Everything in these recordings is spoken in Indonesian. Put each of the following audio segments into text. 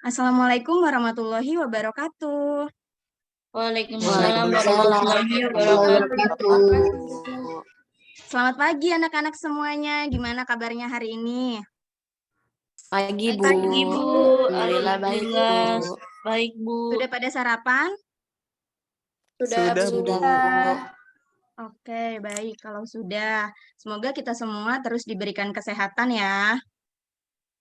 Assalamualaikum warahmatullahi wabarakatuh. Waalaikumsalam Waalaikumsalam warahmatullahi warahmatullahi wabarakatuh. wabarakatuh. Selamat pagi anak-anak semuanya. Gimana kabarnya hari ini? Pagi, Bu. Pagi, Bu. Alhamdulillah baik, Bu. Alhamdulillah baik, Bu. Sudah pada sarapan? Sudah, Bu. Oke, baik. Kalau sudah, semoga kita semua terus diberikan kesehatan ya,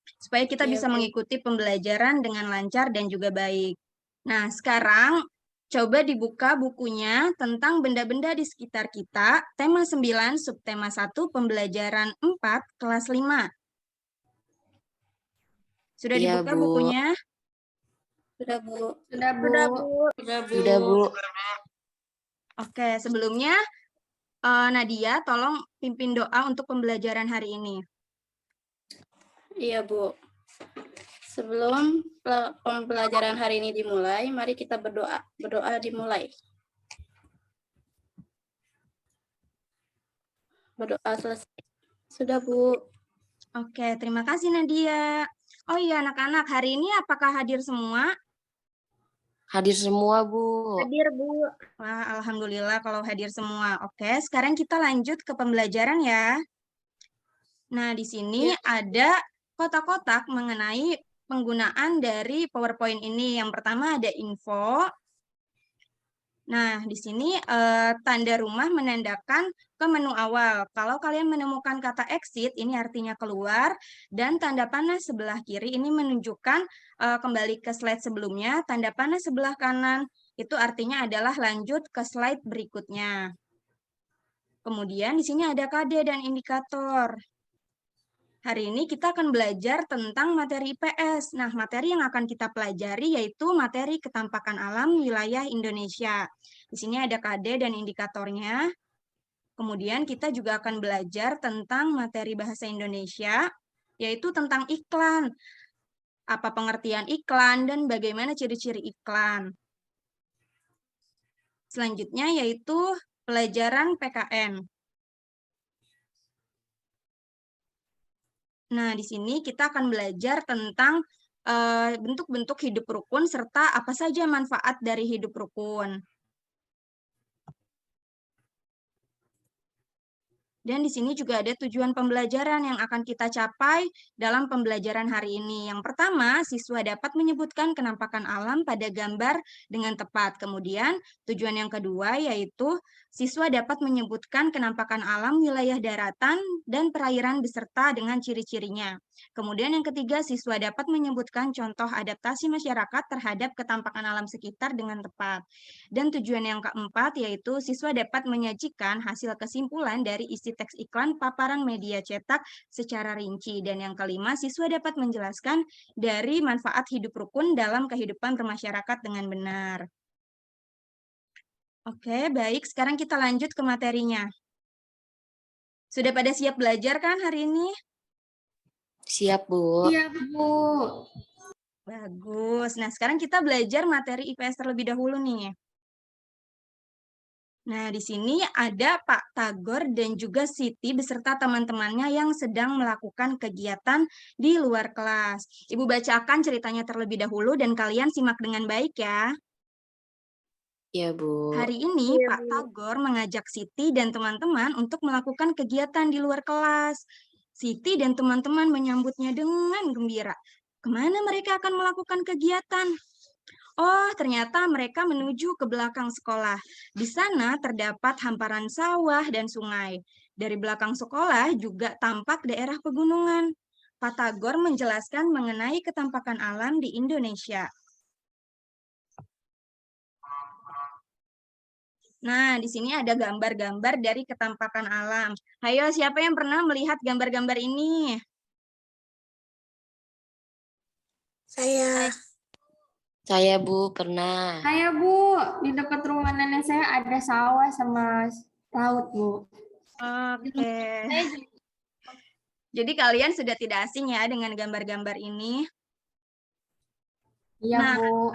supaya kita Iya, bisa Bu. mengikuti pembelajaran dengan lancar dan juga baik. Nah, sekarang coba dibuka bukunya tentang benda-benda di sekitar kita, tema 9, subtema 1, pembelajaran 4, kelas 5. Sudah Iya, dibuka Bu. bukunya? Sudah, Bu. Sudah, Bu. Sudah, Bu. Sudah, Bu. Oke, sebelumnya Nadia, tolong pimpin doa untuk pembelajaran hari ini. Iya, Bu. Sebelum pembelajaran hari ini dimulai, mari kita berdoa. Berdoa dimulai. Berdoa selesai. Sudah, Bu. Oke, terima kasih Nadia. Oh iya anak-anak, hari ini apakah hadir semua? Hadir semua, Bu. Hadir, Bu. Wah, alhamdulillah kalau hadir semua. Oke, sekarang kita lanjut ke pembelajaran ya. Nah, di sini ada kotak-kotak mengenai penggunaan dari PowerPoint ini. Yang pertama ada info. Nah, di sini tanda rumah menandakan ke menu awal. Kalau kalian menemukan kata exit, ini artinya keluar. Dan tanda panah sebelah kiri ini menunjukkan kembali ke slide sebelumnya. Tanda panah sebelah kanan itu artinya adalah lanjut ke slide berikutnya. Kemudian di sini ada KD dan indikator. Hari ini kita akan belajar tentang materi IPS. Nah, materi yang akan kita pelajari yaitu materi ketampakan alam wilayah Indonesia. Di sini ada KD dan indikatornya. Kemudian kita juga akan belajar tentang materi bahasa Indonesia, yaitu tentang iklan. Apa pengertian iklan dan bagaimana ciri-ciri iklan. Selanjutnya yaitu pelajaran PKN. Nah, di sini kita akan belajar tentang bentuk-bentuk hidup rukun serta apa saja manfaat dari hidup rukun. Dan di sini juga ada tujuan pembelajaran yang akan kita capai dalam pembelajaran hari ini. Yang pertama, siswa dapat menyebutkan kenampakan alam pada gambar dengan tepat. Kemudian, tujuan yang kedua yaitu siswa dapat menyebutkan kenampakan alam wilayah daratan dan perairan beserta dengan ciri-cirinya. Kemudian yang ketiga, siswa dapat menyebutkan contoh adaptasi masyarakat terhadap ketampakan alam sekitar dengan tepat. Dan tujuan yang keempat yaitu siswa dapat menyajikan hasil kesimpulan dari isi teks iklan paparan media cetak secara rinci. Dan yang kelima, siswa dapat menjelaskan dari manfaat hidup rukun dalam kehidupan bermasyarakat dengan benar. Oke, baik. Sekarang kita lanjut ke materinya. Sudah pada siap belajar kan hari ini? Siap, Bu. Siap, Bu. Bagus. Nah, sekarang kita belajar materi IPS terlebih dahulu nih. Nah, di sini ada Pak Tagor dan juga Siti beserta teman-temannya yang sedang melakukan kegiatan di luar kelas. Ibu bacakan ceritanya terlebih dahulu dan kalian simak dengan baik ya. Iya, Bu. Hari ini Pak Tagor mengajak Siti dan teman-teman untuk melakukan kegiatan di luar kelas. Siti dan teman-teman menyambutnya dengan gembira. Kemana mereka akan melakukan kegiatan? Oh, ternyata mereka menuju ke belakang sekolah. Di sana terdapat hamparan sawah dan sungai. Dari belakang sekolah juga tampak daerah pegunungan. Pak Tagor menjelaskan mengenai ketampakan alam di Indonesia. Nah, di sini ada gambar-gambar dari ketampakan alam. Hayo, siapa yang pernah melihat gambar-gambar ini? Saya, Bu, pernah. Saya, Bu, di dekat rumah nenek saya ada sawah sama laut, Bu. Oke. Jadi kalian sudah tidak asing ya dengan gambar-gambar ini? Iya, Nah, Bu.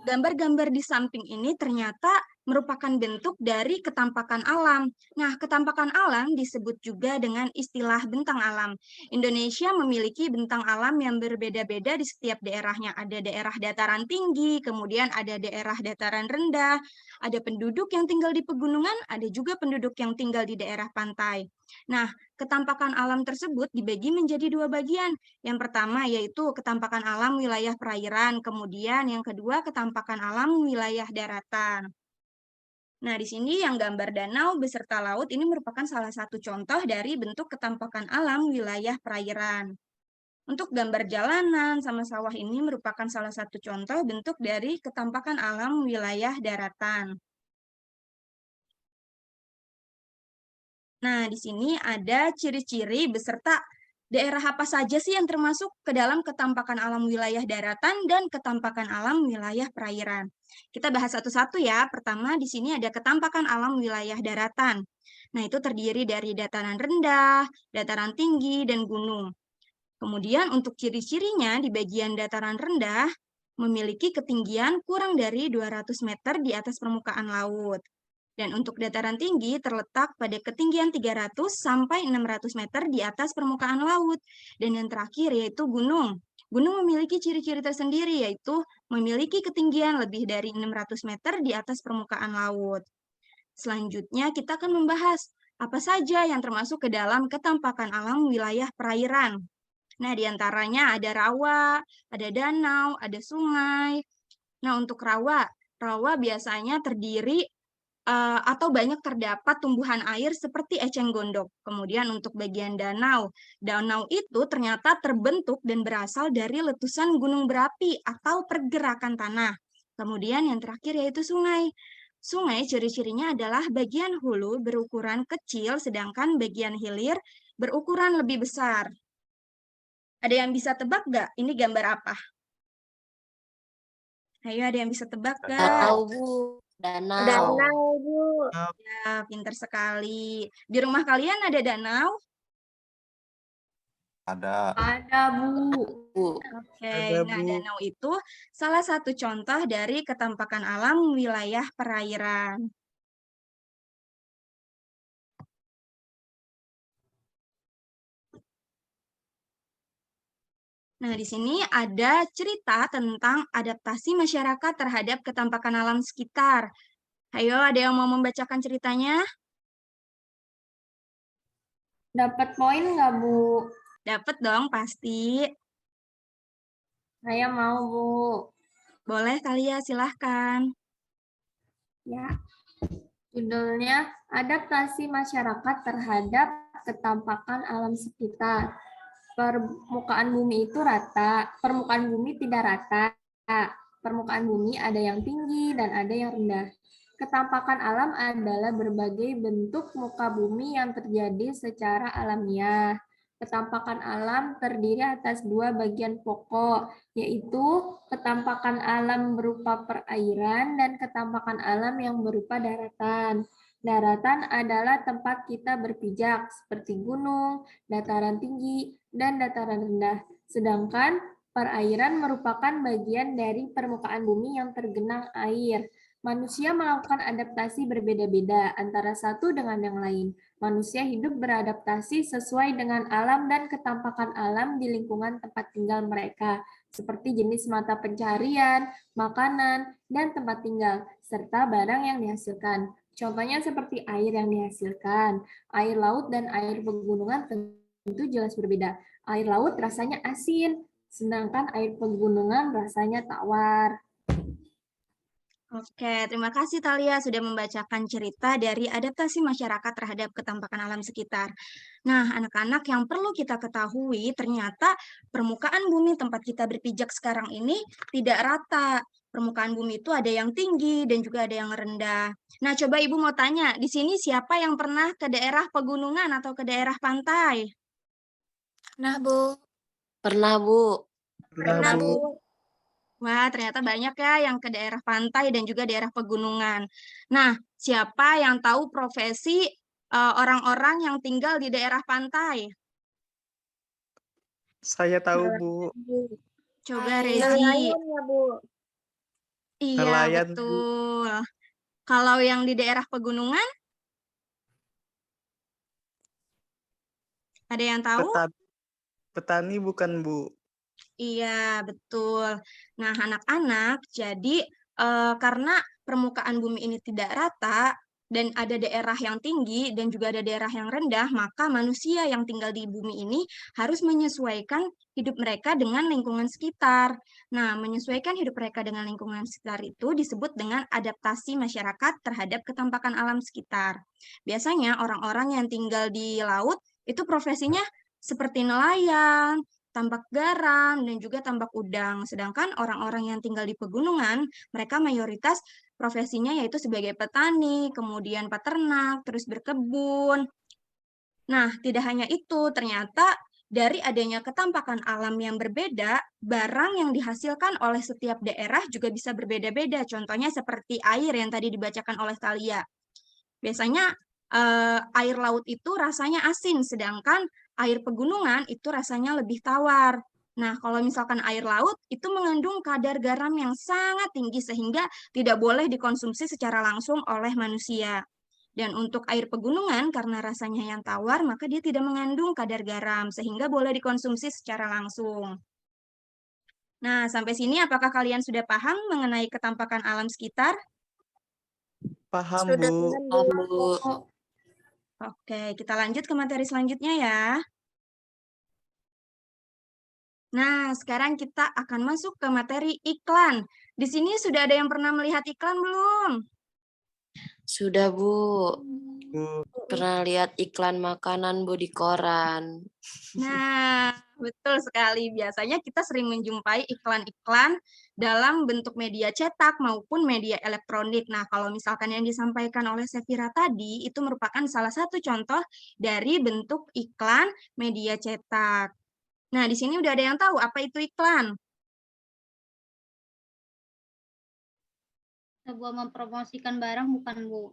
gambar-gambar di samping ini ternyata merupakan bentuk dari ketampakan alam. Nah, ketampakan alam disebut juga dengan istilah bentang alam. Indonesia memiliki bentang alam yang berbeda-beda di setiap daerahnya. Ada daerah dataran tinggi, kemudian ada daerah dataran rendah, ada penduduk yang tinggal di pegunungan, ada juga penduduk yang tinggal di daerah pantai. Nah, ketampakan alam tersebut dibagi menjadi dua bagian. Yang pertama yaitu ketampakan alam wilayah perairan, kemudian yang kedua ketampakan alam wilayah daratan. Nah, di sini yang gambar danau beserta laut ini merupakan salah satu contoh dari bentuk ketampakan alam wilayah perairan. Untuk gambar jalanan sama sawah ini merupakan salah satu contoh bentuk dari ketampakan alam wilayah daratan. Nah, di sini ada ciri-ciri beserta daerah apa saja sih yang termasuk ke dalam ketampakan alam wilayah daratan dan ketampakan alam wilayah perairan. Kita bahas satu-satu ya. Pertama, di sini ada ketampakan alam wilayah daratan. Nah, itu terdiri dari dataran rendah, dataran tinggi, dan gunung. Kemudian untuk ciri-cirinya di bagian dataran rendah memiliki ketinggian kurang dari 200 meter di atas permukaan laut. Dan untuk dataran tinggi terletak pada ketinggian 300 sampai 600 meter di atas permukaan laut. Dan yang terakhir yaitu gunung. Gunung memiliki ciri-ciri tersendiri yaitu memiliki ketinggian lebih dari 600 meter di atas permukaan laut. Selanjutnya kita akan membahas apa saja yang termasuk ke dalam ketampakan alam wilayah perairan. Nah, diantaranya ada rawa, ada danau, ada sungai. Nah, untuk rawa biasanya terdiri atau banyak terdapat tumbuhan air seperti eceng gondok. Kemudian untuk bagian danau, danau itu ternyata terbentuk dan berasal dari letusan gunung berapi atau pergerakan tanah. Kemudian yang terakhir yaitu sungai. Sungai ciri-cirinya adalah bagian hulu berukuran kecil, sedangkan bagian hilir berukuran lebih besar. Ada yang bisa tebak nggak? Ini gambar apa? Ayo, ada yang bisa tebak nggak? Danau, Bu. Danau. Bu. Ya, pinter sekali. Di rumah kalian ada danau? Ada. Ada, Bu. Bu. Oke, nah danau itu salah satu contoh dari ketampakan alam wilayah perairan. Nah, di sini ada cerita tentang adaptasi masyarakat terhadap ketampakan alam sekitar. Ayo, ada yang mau membacakan ceritanya? Dapat poin nggak, Bu? Dapat dong, pasti. Saya mau, Bu. Boleh kali ya, silahkan. Ya. Judulnya Adaptasi Masyarakat Terhadap Ketampakan Alam Sekitar. Permukaan bumi itu rata, permukaan bumi tidak rata. Permukaan bumi ada yang tinggi dan ada yang rendah. Ketampakan alam adalah berbagai bentuk muka bumi yang terjadi secara alamiah. Ketampakan alam terdiri atas dua bagian pokok, yaitu ketampakan alam berupa perairan dan ketampakan alam yang berupa daratan. Daratan adalah tempat kita berpijak, seperti gunung, dataran tinggi, dan dataran rendah. Sedangkan perairan merupakan bagian dari permukaan bumi yang tergenang air. Manusia melakukan adaptasi berbeda-beda antara satu dengan yang lain. Manusia hidup beradaptasi sesuai dengan alam dan ketampakan alam di lingkungan tempat tinggal mereka, seperti jenis mata pencarian, makanan, dan tempat tinggal, serta barang yang dihasilkan. Contohnya seperti air yang dihasilkan, air laut dan air pegunungan tentu jelas berbeda. Air laut rasanya asin, sedangkan air pegunungan rasanya tawar. Oke, terima kasih Thalia sudah membacakan cerita dari adaptasi masyarakat terhadap ketampakan alam sekitar. Nah, anak-anak yang perlu kita ketahui, ternyata permukaan bumi tempat kita berpijak sekarang ini tidak rata. Permukaan bumi itu ada yang tinggi dan juga ada yang rendah. Nah, coba Ibu mau tanya, di sini siapa yang pernah ke daerah pegunungan atau ke daerah pantai? Nah, Bu. Pernah, Bu. Pernah, Bu. Wah, ternyata banyak ya yang ke daerah pantai dan juga daerah pegunungan. Nah, siapa yang tahu profesi orang-orang yang tinggal di daerah pantai? Saya tahu, Bu. Coba Rezi. Ya, Bu. Iya, Nelayan, Bu. betul. Kalau yang di daerah pegunungan, ada yang tahu? Petani bukan, Bu? Iya, betul. Nah, anak-anak, jadi karena permukaan bumi ini tidak rata dan ada daerah yang tinggi dan juga ada daerah yang rendah, maka manusia yang tinggal di bumi ini harus menyesuaikan hidup mereka dengan lingkungan sekitar. Nah, menyesuaikan hidup mereka dengan lingkungan sekitar itu disebut dengan adaptasi masyarakat terhadap ketampakan alam sekitar. Biasanya orang-orang yang tinggal di laut itu profesinya seperti nelayan, tambak garam, dan juga tambak udang. Sedangkan orang-orang yang tinggal di pegunungan, mereka mayoritas profesinya yaitu sebagai petani, kemudian peternak, terus berkebun. Nah, tidak hanya itu, ternyata dari adanya ketampakan alam yang berbeda, barang yang dihasilkan oleh setiap daerah juga bisa berbeda-beda. Contohnya seperti air yang tadi dibacakan oleh Thalia. Biasanya air laut itu rasanya asin, sedangkan air pegunungan itu rasanya lebih tawar. Nah, kalau misalkan air laut itu mengandung kadar garam yang sangat tinggi sehingga tidak boleh dikonsumsi secara langsung oleh manusia. Dan untuk air pegunungan karena rasanya yang tawar, maka dia tidak mengandung kadar garam sehingga boleh dikonsumsi secara langsung. Nah, sampai sini apakah kalian sudah paham mengenai ketampakan alam sekitar? Paham, Sudah Bu. Paham, Bu. Oke, kita lanjut ke materi selanjutnya ya. Nah, sekarang kita akan masuk ke materi iklan. Di sini sudah ada yang pernah melihat iklan belum? Sudah, Bu. Bu. Pernah lihat iklan makanan, Bu, di koran. Nah, betul sekali. Biasanya kita sering menjumpai iklan-iklan dalam bentuk media cetak maupun media elektronik. Nah, kalau misalkan yang disampaikan oleh Sefira tadi, itu merupakan salah satu contoh dari bentuk iklan media cetak. Nah, di sini udah ada yang tahu apa itu iklan? Sebuah mempromosikan barang bukan, Bu?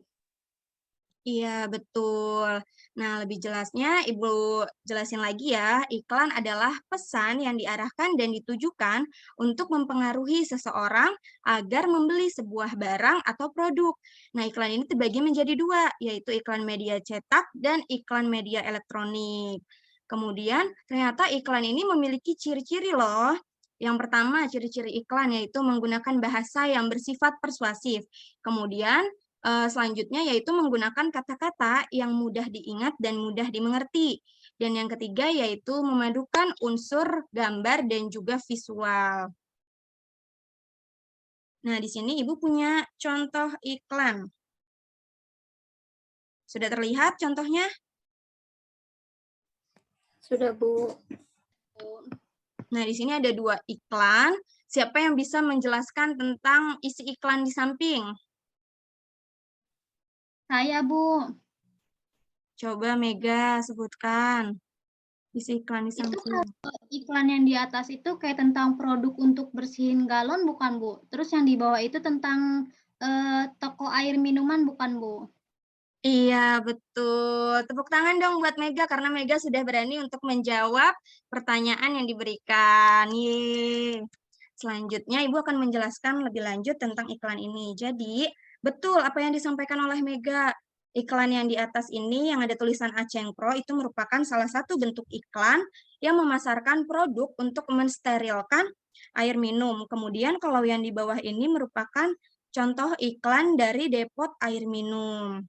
Iya, betul. Nah, lebih jelasnya Ibu jelasin lagi ya. Iklan adalah pesan yang diarahkan dan ditujukan untuk mempengaruhi seseorang agar membeli sebuah barang atau produk. Nah, iklan ini terbagi menjadi dua, yaitu iklan media cetak dan iklan media elektronik. Kemudian, ternyata iklan ini memiliki ciri-ciri loh. Yang pertama, ciri-ciri iklan yaitu menggunakan bahasa yang bersifat persuasif. Kemudian, selanjutnya yaitu menggunakan kata-kata yang mudah diingat dan mudah dimengerti. Dan yang ketiga yaitu memadukan unsur gambar dan juga visual. Nah, di sini Ibu punya contoh iklan. Sudah terlihat contohnya? Sudah, Bu. Nah, di sini ada dua iklan. Siapa yang bisa menjelaskan tentang isi iklan di samping? Saya, Bu. Coba Mega sebutkan isi iklan di Itu samping. iklan yang di atas itu kayak tentang produk untuk bersihin galon bukan, Bu? Terus yang di bawah itu tentang toko air minuman bukan, Bu? Iya, betul. Tepuk tangan dong buat Mega karena Mega sudah berani untuk menjawab pertanyaan yang diberikan. Yeay. Selanjutnya, Ibu akan menjelaskan lebih lanjut tentang iklan ini. Jadi, betul apa yang disampaikan oleh Mega. Iklan yang di atas ini yang ada tulisan Aceng Pro itu merupakan salah satu bentuk iklan yang memasarkan produk untuk mensterilkan air minum. Kemudian kalau yang di bawah ini merupakan contoh iklan dari depot air minum.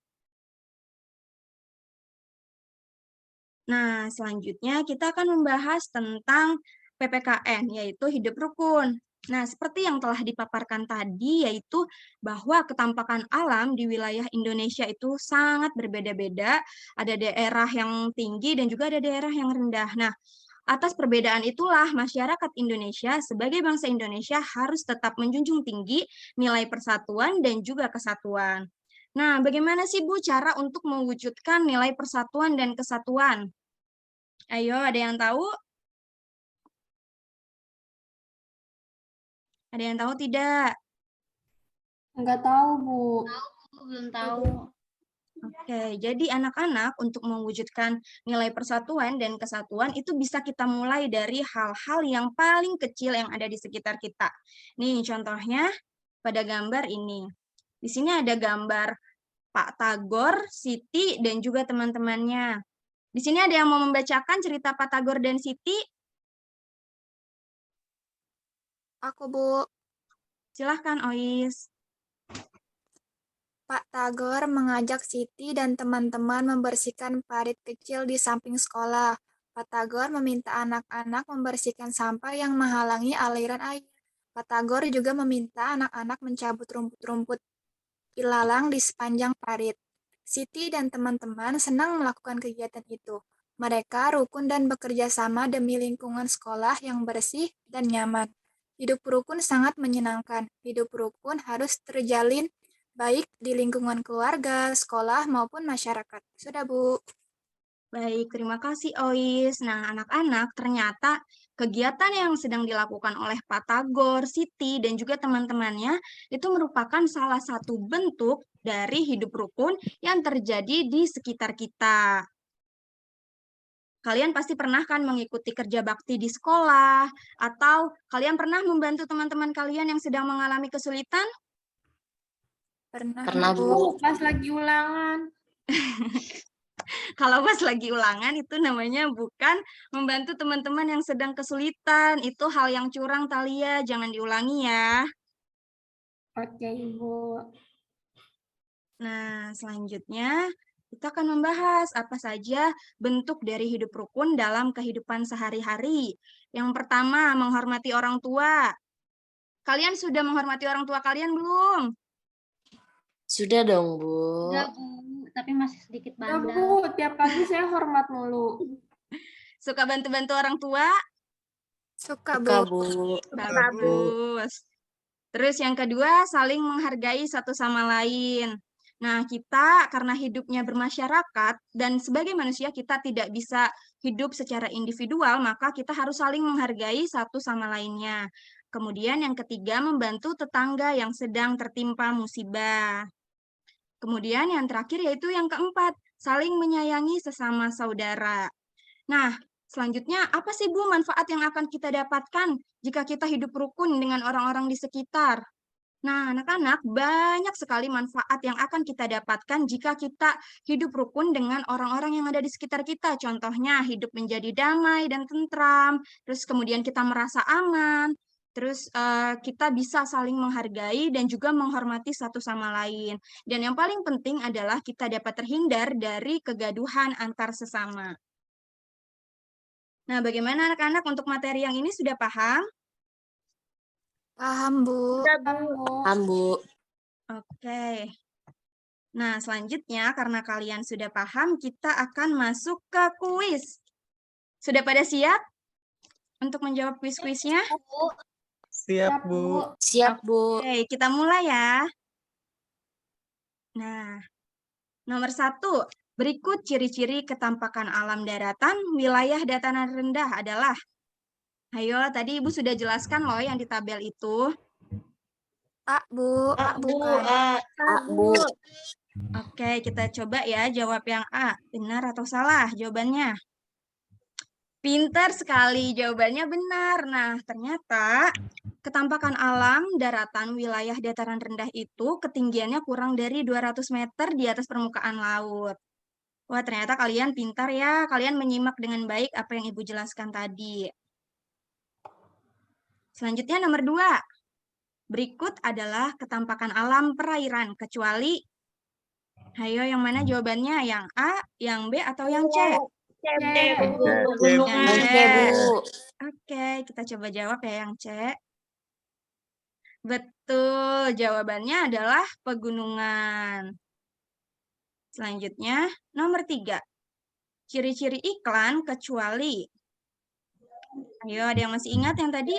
Nah, selanjutnya kita akan membahas tentang PPKN, yaitu hidup rukun. Nah, seperti yang telah dipaparkan tadi, yaitu bahwa ketampakan alam di wilayah Indonesia itu sangat berbeda-beda. Ada daerah yang tinggi dan juga ada daerah yang rendah. Nah, atas perbedaan itulah masyarakat Indonesia sebagai bangsa Indonesia harus tetap menjunjung tinggi nilai persatuan dan juga kesatuan. Nah, bagaimana sih Bu cara untuk mewujudkan nilai persatuan dan kesatuan? Ayo, ada yang tahu? Ada yang tahu tidak? Enggak tahu, Bu. Belum tahu. Oke, jadi anak-anak untuk mewujudkan nilai persatuan dan kesatuan itu bisa kita mulai dari hal-hal yang paling kecil yang ada di sekitar kita. Nih, contohnya pada gambar ini. Di sini ada gambar Pak Tagor, Siti, dan juga teman-temannya. Di sini ada yang mau membacakan cerita Pak Tagor dan Siti? Aku, Bu. Silahkan, Ois. Pak Tagor mengajak Siti dan teman-teman membersihkan parit kecil di samping sekolah. Pak Tagor meminta anak-anak membersihkan sampah yang menghalangi aliran air. Pak Tagor juga meminta anak-anak mencabut rumput-rumput ilalang di sepanjang parit. Siti dan teman-teman senang melakukan kegiatan itu. Mereka rukun dan bekerja sama demi lingkungan sekolah yang bersih dan nyaman. Hidup rukun sangat menyenangkan. Hidup rukun harus terjalin baik di lingkungan keluarga, sekolah, maupun masyarakat. Sudah, Bu. Baik, terima kasih Ois. Nah, anak-anak, ternyata kegiatan yang sedang dilakukan oleh Pak Tagor, Siti, dan juga teman-temannya itu merupakan salah satu bentuk dari hidup rukun yang terjadi di sekitar kita. Kalian pasti pernah kan mengikuti kerja bakti di sekolah, atau kalian pernah membantu teman-teman kalian yang sedang mengalami kesulitan? Pernah, Bu, Bu. pas lagi ulangan. Kalau pas lagi ulangan itu namanya bukan membantu teman-teman yang sedang kesulitan. Itu hal yang curang, Thalia. Jangan diulangi ya. Oke, Ibu. Nah, selanjutnya kita akan membahas apa saja bentuk dari hidup rukun dalam kehidupan sehari-hari. Yang pertama, menghormati orang tua. Kalian sudah menghormati orang tua kalian belum? Sudah dong, Bu. Enggak, Bu, tapi masih sedikit Ya, bandel. Bu, tiap pagi saya hormat mulu. Suka bantu-bantu orang tua? Suka, Suka, Bu. Bu. Bagus. Terus yang kedua, saling menghargai satu sama lain. Nah, kita karena hidupnya bermasyarakat dan sebagai manusia kita tidak bisa hidup secara individual, maka kita harus saling menghargai satu sama lainnya. Kemudian yang ketiga, membantu tetangga yang sedang tertimpa musibah. Kemudian yang terakhir yaitu yang keempat, saling menyayangi sesama saudara. Nah, selanjutnya apa sih Bu manfaat yang akan kita dapatkan jika kita hidup rukun dengan orang-orang di sekitar? Nah, anak-anak, banyak sekali manfaat yang akan kita dapatkan jika kita hidup rukun dengan orang-orang yang ada di sekitar kita. Contohnya, hidup menjadi damai dan tentram, terus kemudian kita merasa aman, terus kita bisa saling menghargai dan juga menghormati satu sama lain. Dan yang paling penting adalah kita dapat terhindar dari kegaduhan antar sesama. Nah, bagaimana anak-anak untuk materi yang ini sudah paham? Paham, Bu. Paham, Bu. Oke. Nah, selanjutnya karena kalian sudah paham, kita akan masuk ke kuis. Sudah pada siap untuk menjawab kuis-kuisnya? Siap, Bu. Siap, Bu. Oke, kita mulai ya. Nah, nomor 1. Berikut ciri-ciri ketampakan alam daratan wilayah dataran rendah adalah. Ayo, tadi Ibu sudah jelaskan loh yang di tabel itu. A, Bu. A, bukan. Bu. Oke, kita coba ya jawab yang A. Benar atau salah jawabannya? Pintar sekali, jawabannya benar. Nah, ternyata ketampakan alam daratan wilayah dataran rendah itu ketinggiannya kurang dari 200 meter di atas permukaan laut. Wah, ternyata kalian pintar ya. Kalian menyimak dengan baik apa yang Ibu jelaskan tadi. Selanjutnya nomor 2. Berikut adalah ketampakan alam perairan, kecuali, ayo yang mana jawabannya? Yang A, yang B, atau yang C? Yang C, Bu. Oke, kita coba jawab ya yang C. Betul, jawabannya adalah pegunungan. Selanjutnya, nomor 3. Ciri-ciri iklan kecuali. Ayo, ada yang masih ingat yang tadi?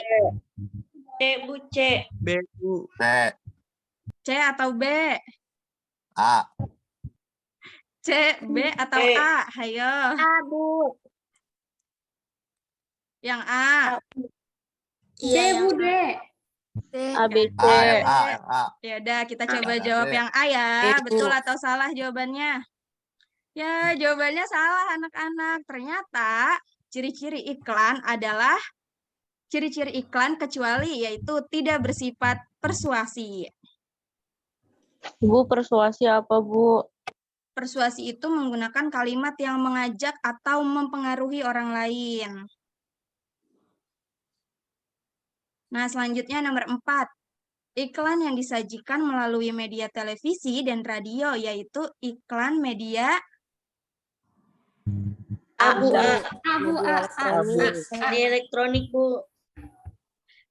C, Bu, C. B, Bu. C atau B? A. C, B, atau B. A? Ayo. Bu. Yang A. D, Bu, D. D. A, B, C. A. Ya udah, kita coba A, jawab B. yang A ya. B, Bu. Betul atau salah jawabannya? Ya, jawabannya salah anak-anak. Ternyata ciri-ciri iklan adalah ciri-ciri iklan kecuali yaitu tidak bersifat persuasi. Bu, persuasi apa, Bu? Persuasi itu menggunakan kalimat yang mengajak atau mempengaruhi orang lain. Nah, selanjutnya nomor 4. Iklan yang disajikan melalui media televisi dan radio, yaitu iklan media Abu, Abu. di elektronik, Bu.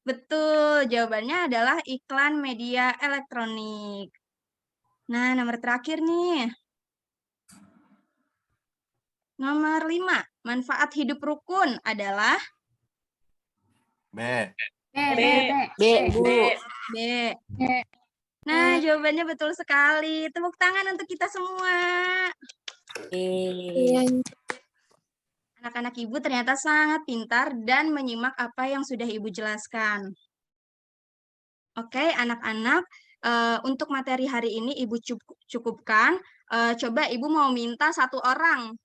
Betul, jawabannya adalah iklan media elektronik. Nah, nomor terakhir nih. Nomor 5, manfaat hidup rukun adalah B. B, Bu. B. Nah, jawabannya betul sekali. Tepuk tangan untuk kita semua. Iya, Anak-anak Ibu ternyata sangat pintar dan menyimak apa yang sudah Ibu jelaskan. Oke, anak-anak, untuk materi hari ini Ibu cukupkan. Coba Ibu mau minta satu orang.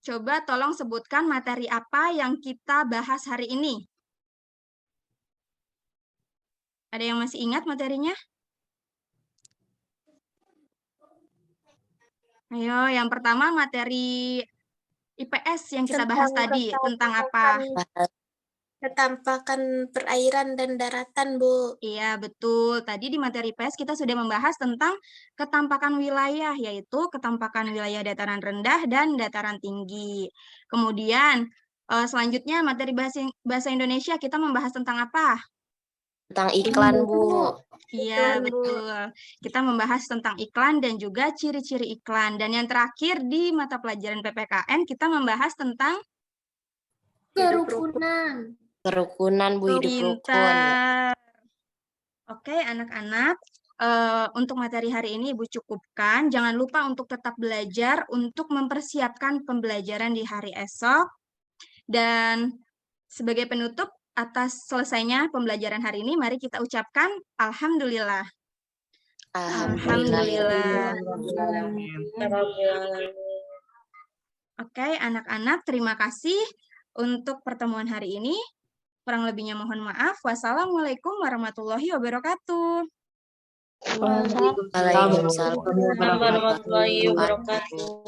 Coba tolong sebutkan materi apa yang kita bahas hari ini. Ada yang masih ingat materinya? Ayo, yang pertama materi IPS yang kita bahas tadi. Tentang apa? Ketampakan perairan dan daratan, Bu. Iya, betul. Tadi di materi IPS kita sudah membahas tentang ketampakan wilayah, yaitu ketampakan wilayah dataran rendah dan dataran tinggi. Kemudian, selanjutnya materi bahasa Indonesia kita membahas tentang apa? Tentang iklan, Bu. Iya, betul. Kita membahas tentang iklan dan juga ciri-ciri iklan. Dan yang terakhir di mata pelajaran PPKN kita membahas tentang Kerukunan. Kerukunan, Bu, hidup rukun. pintar. Oke, anak-anak, untuk materi hari ini Ibu cukupkan. Jangan lupa untuk tetap belajar untuk mempersiapkan pembelajaran di hari esok. Dan sebagai penutup atas selesainya pembelajaran hari ini, mari kita ucapkan Alhamdulillah. Alhamdulillah. Oke, anak-anak, terima kasih untuk pertemuan hari ini. Kurang lebihnya mohon maaf. Wassalamualaikum warahmatullahi wabarakatuh. Waalaikumsalam warahmatullahi wabarakatuh.